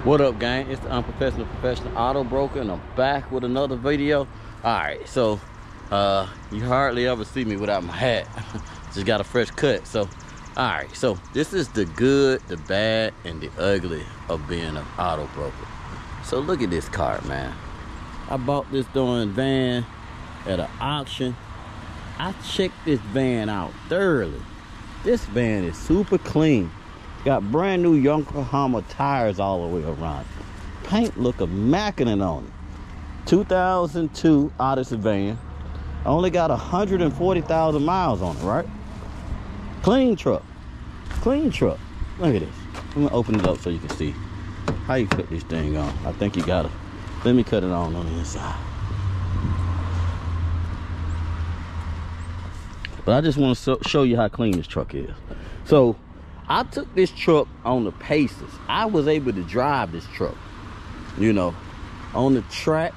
What up, gang? It's the Unprofessional Professional Auto Broker, and I'm back with another video. Alright, so you hardly ever see me without my hat. Just got a fresh cut. So alright, so this is the good, the bad, and the ugly of being an auto broker. So look at this car, man. I bought this darn van at an auction. I checked this van out thoroughly. This van is super clean. Got brand new Yokohama tires all the way around. Paint look immaculate on it. 2002 Odyssey van. Only got 140,000 miles on it, right? Clean truck. Clean truck. Look at this. I'm gonna open it up so you can see how you put this thing on. I think you gotta. Let me cut it on the inside. But I just want to show you how clean this truck is. So I took this truck on the paces. I was able to drive this truck, you know, on the track.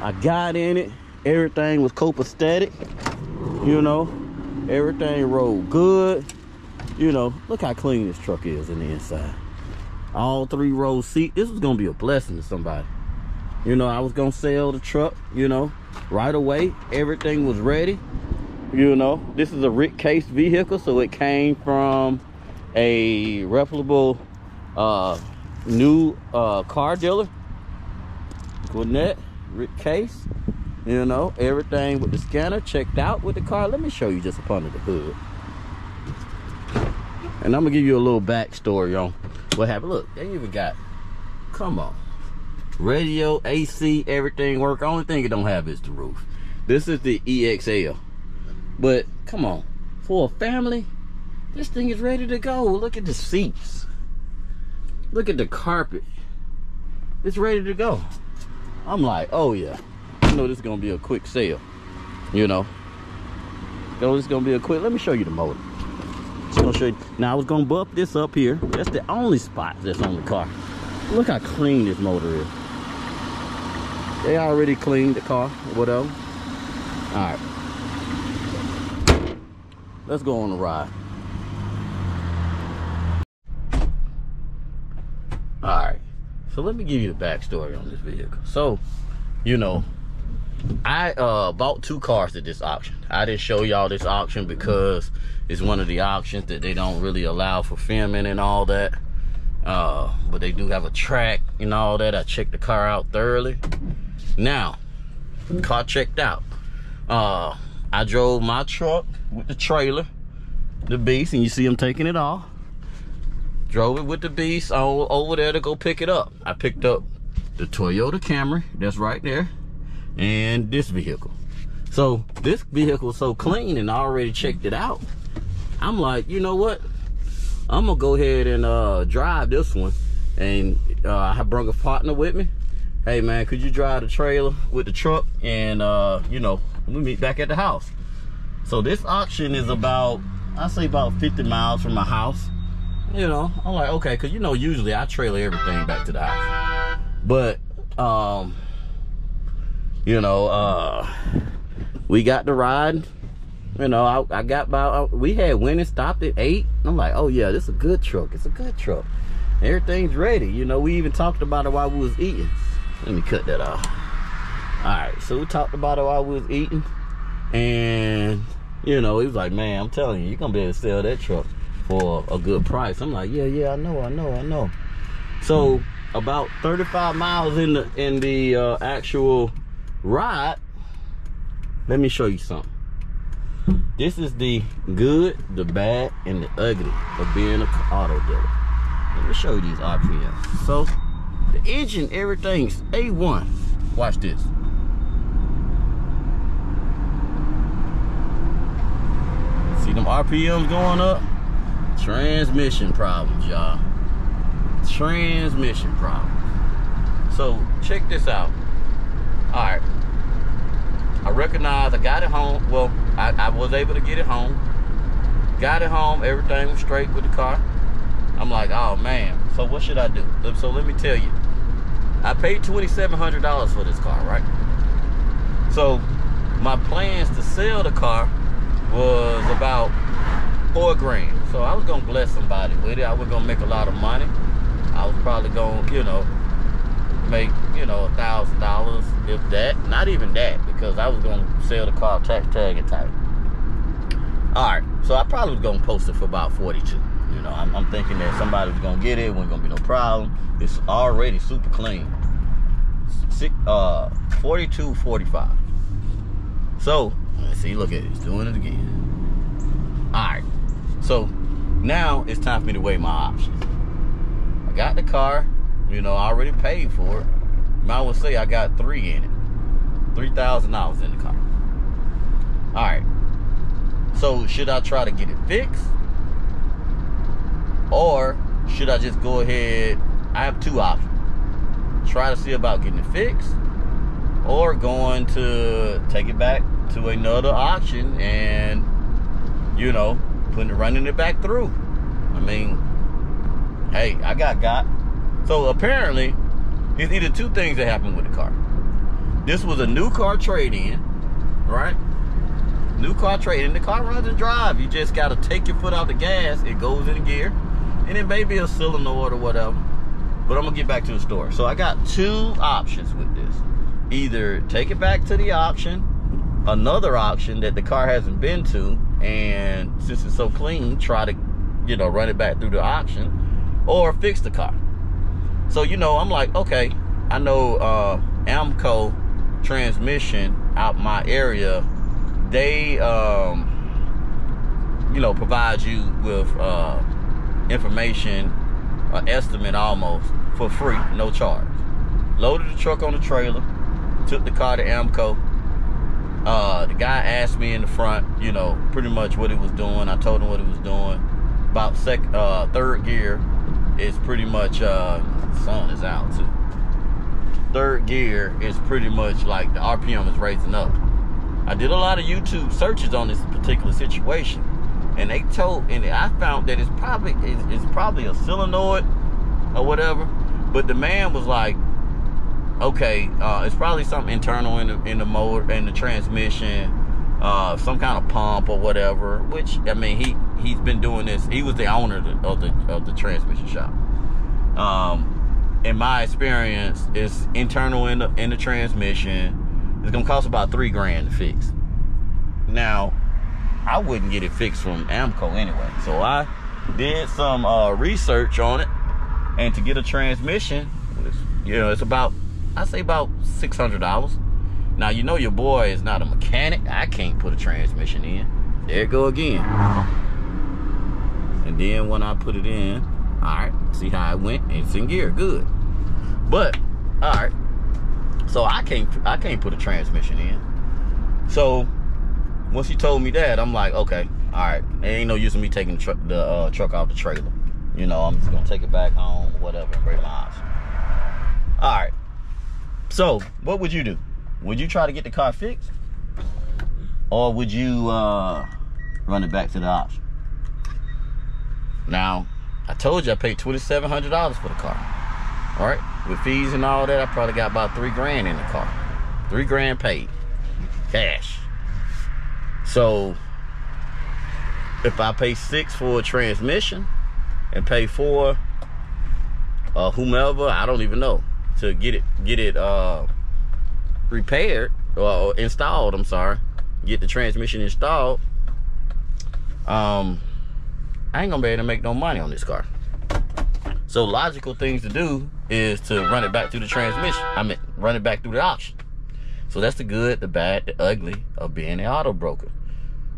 I got in it. Everything was copacetic, you know. Everything rolled good. You know, look how clean this truck is in the inside. All 3-row seat. This was going to be a blessing to somebody. You know, I was going to sell the truck, you know, right away. Everything was ready. You know, this is a Rick Case vehicle, so it came from a reputable new car dealer. Gwinnett, Rick Case. You know, everything with the scanner checked out with the car. Let me show you just up under the hood. And I'm gonna give you a little backstory on what happened. Look, they even got, come on, radio, AC, everything work. Only thing it don't have is the roof. This is the EXL. But come on, for a family, this thing is ready to go. Look at the seats. Look at the carpet. It's ready to go. I'm like, oh yeah, I know this is gonna be a quick sale. You know, this is gonna be a quick. Let me show you the motor. Just gonna show you. Now I was gonna bump this up here. That's the only spot that's on the car. Look how clean this motor is. They already cleaned the car, whatever. All right. Let's go on the ride. All right, so let me give you the backstory on this vehicle. So, you know, I bought 2 cars at this auction. I didn't show y'all this auction because it's one of the auctions that they don't really allow for filming and all that. But they do have a track and all that. I checked the car out thoroughly. Now, car checked out. I drove my truck with the trailer, the Beast, and you see I'm taking it off. Drove it with the Beast over there to go pick it up. I picked up the Toyota Camry, that's right there, and this vehicle. So this vehicle was so clean, and I already checked it out. I'm like, you know what? I'm gonna go ahead and drive this one. And I brought a partner with me. Hey man, could you drive the trailer with the truck, and you know, we meet back at the house. So this auction is about, I say about 50 miles from my house. You know, I'm like, okay, cause you know, usually I trailer everything back to the house. But you know, we got the ride. You know, I got about, we had went and stopped at 8. I'm like, oh yeah, this is a good truck. It's a good truck. Everything's ready. You know, we even talked about it while we was eating. Let me cut that off. All right, so we talked about it while we was eating, and you know, he was like, man, I'm telling you, you're gonna be able to sell that truck for a good price. I'm like, yeah, I know. So about 35 miles in the actual ride, let me show you something. This is the good, the bad, and the ugly of being an auto dealer. Let me show you these RPMs. So the engine, everything's A1. Watch this. See them RPMs going up? Transmission problems, y'all. Transmission problems. So check this out. All right. I recognize I got it home. Well, I was able to get it home. Got it home. Everything was straight with the car. I'm like, oh man. So what should I do? So let me tell you. I paid $2,700 for this car, right? So my plans to sell the car was about $4 grand. So I was gonna bless somebody with it. I was gonna make a lot of money. I was probably gonna, you know, make, you know, $1,000, if that. Not even that, because I was gonna sell the car tax tag and title. All right, so I probably was gonna post it for about 42. You know, I'm thinking that somebody was gonna get it, wasn't gonna be no problem. It's already super clean. 42.45. So let's see, look at it, it's doing it again. All right, so now it's time for me to weigh my options. I got the car, you know, I already paid for it. Might as well say I got $3 in it, $3,000 in the car. All right, so should I try to get it fixed, or should I just go ahead? I have two options: try to see about getting it fixed, or going to take it back to another auction and, you know, running it back through. I mean, hey, I got. So apparently, it's either two things that happened with the car. This was a new car trade-in, right? New car trade-in. The car runs and drives. You just got to take your foot out the gas. It goes in gear. And it may be a solenoid or whatever. But I'm going to get back to the story. So I got two options with this. Either take it back to the auction, another auction that the car hasn't been to, and since it's so clean, try to, you know, run it back through the auction, or fix the car. So, you know, I'm like, okay, I know AAMCO Transmission out my area, they, you know, provide you with information, an estimate almost, for free, no charge. Loaded the truck on the trailer, took the car to AAMCO. The guy asked me in the front, you know, pretty much what he was doing. I told him what he was doing. About third gear is pretty much, the sun is out too. Third gear is pretty much like the RPM is raising up. I did a lot of YouTube searches on this particular situation, and I found that it's probably a solenoid or whatever. But the man was like, okay, it's probably something internal in the motor, in the transmission, some kind of pump or whatever. Which, I mean, he's been doing this. He was the owner of the transmission shop. In my experience, it's internal in the transmission. It's gonna cost about $3,000 to fix. Now, I wouldn't get it fixed from AAMCO anyway. So I did some research on it, and to get a transmission, you know, it's about, I say about $600. Now, you know, your boy is not a mechanic. I can't put a transmission in. There it go again. And then when I put it in, all right, see how it went? It's in gear, good. But, all right, so I can't put a transmission in. So once he told me that, I'm like, okay, all right, there ain't no use in me taking the truck off the trailer. You know, I'm just gonna take it back home, whatever, and bring my option. All right. So, what would you do? Would you try to get the car fixed? Or would you run it back to the auction? Now, I told you I paid $2,700 for the car. All right? With fees and all that, I probably got about $3,000 in the car. $3,000 paid. Cash. So, if I pay $6,000 for a transmission and pay $4,000 whomever, I don't even know, to get it repaired or installed, I'm sorry, get the transmission installed, I ain't gonna be able to make no money on this car. So logical things to do is to run it back through the transmission. I mean, run it back through the auction. So that's the good, the bad, the ugly of being an auto broker.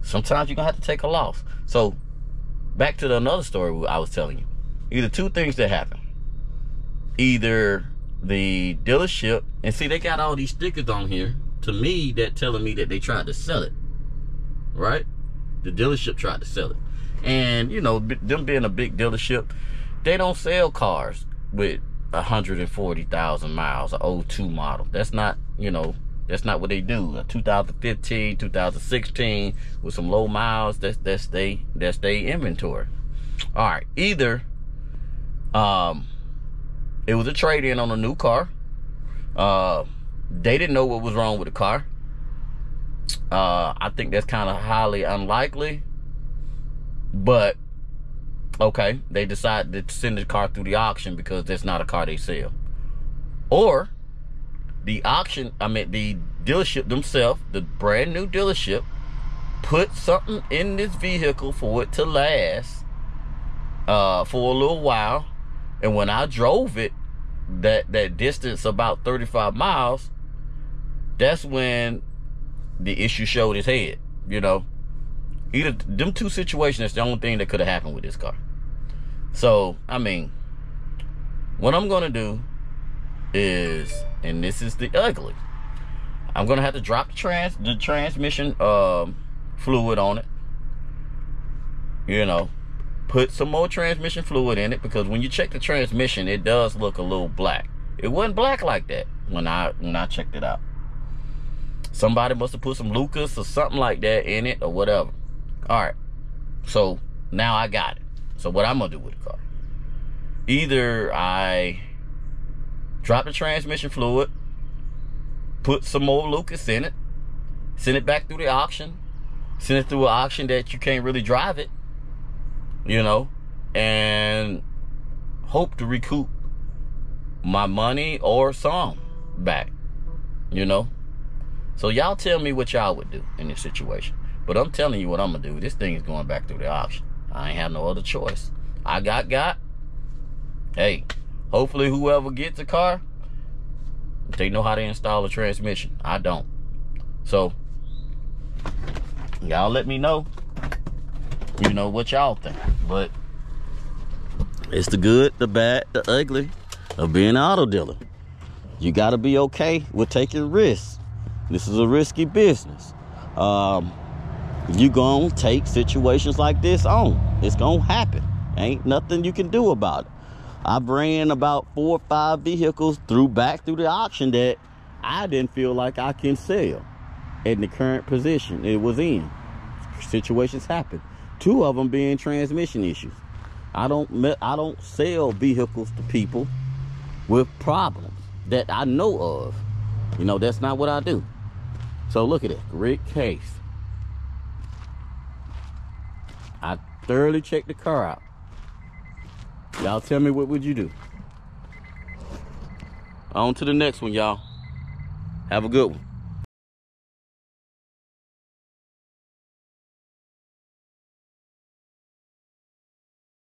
Sometimes you're gonna have to take a loss. So back to another story I was telling you. Either two things that happen. Either the dealership, and see, they got all these stickers on here, to me, that telling me that they tried to sell it, right? The dealership tried to sell it. And, you know, them being a big dealership, they don't sell cars with 140,000 miles, an 02 model. That's not, you know, that's not what they do. A 2015, 2016 with some low miles, that's they inventory. All right, either it was a trade-in on a new car. They didn't know what was wrong with the car. I think that's kind of highly unlikely. But Okay, they decide to send the car through the auction because that's not a car they sell. Or the dealership themselves, the brand new dealership, put something in this vehicle for it to last for a little while. And when I drove it, that distance, about 35 miles, that's when the issue showed its head. You know, either them two situations, that's the only thing that could have happened with this car. So I mean, what I'm gonna do is, and this is the ugly, I'm gonna have to drop the transmission fluid on it. You know, put some more transmission fluid in it, because when you check the transmission, it does look a little black. It wasn't black like that when I checked it out. Somebody must have put some Lucas or something like that in it or whatever. All right, so now I got it. So what I'm gonna do with the car? Either I drop the transmission fluid, put some more Lucas in it, send it back through the auction, send it through an auction that you can't really drive it, you know, and hope to recoup my money or some back, you know. So y'all tell me what y'all would do in this situation. But I'm telling you what I'm gonna do. This thing is going back through the auction. I ain't have no other choice. I got. Hey, hopefully whoever gets a car, they know how to install a transmission. I don't. So y'all let me know, you know, what y'all think. But it's the good, the bad, the ugly of being an auto dealer. You gotta be okay with taking risks. This is a risky business. You gonna take situations like this on. It's gonna happen. Ain't nothing you can do about it. I've ran about 4 or 5 vehicles back through the auction that I didn't feel like I can sell in the current position it was in. Situations happen. 2 of them being transmission issues. I don't sell vehicles to people with problems that I know of. You know, that's not what I do. So look at it, great case. I thoroughly checked the car out. Y'all tell me, what would you do? On to the next one, y'all. Have a good one.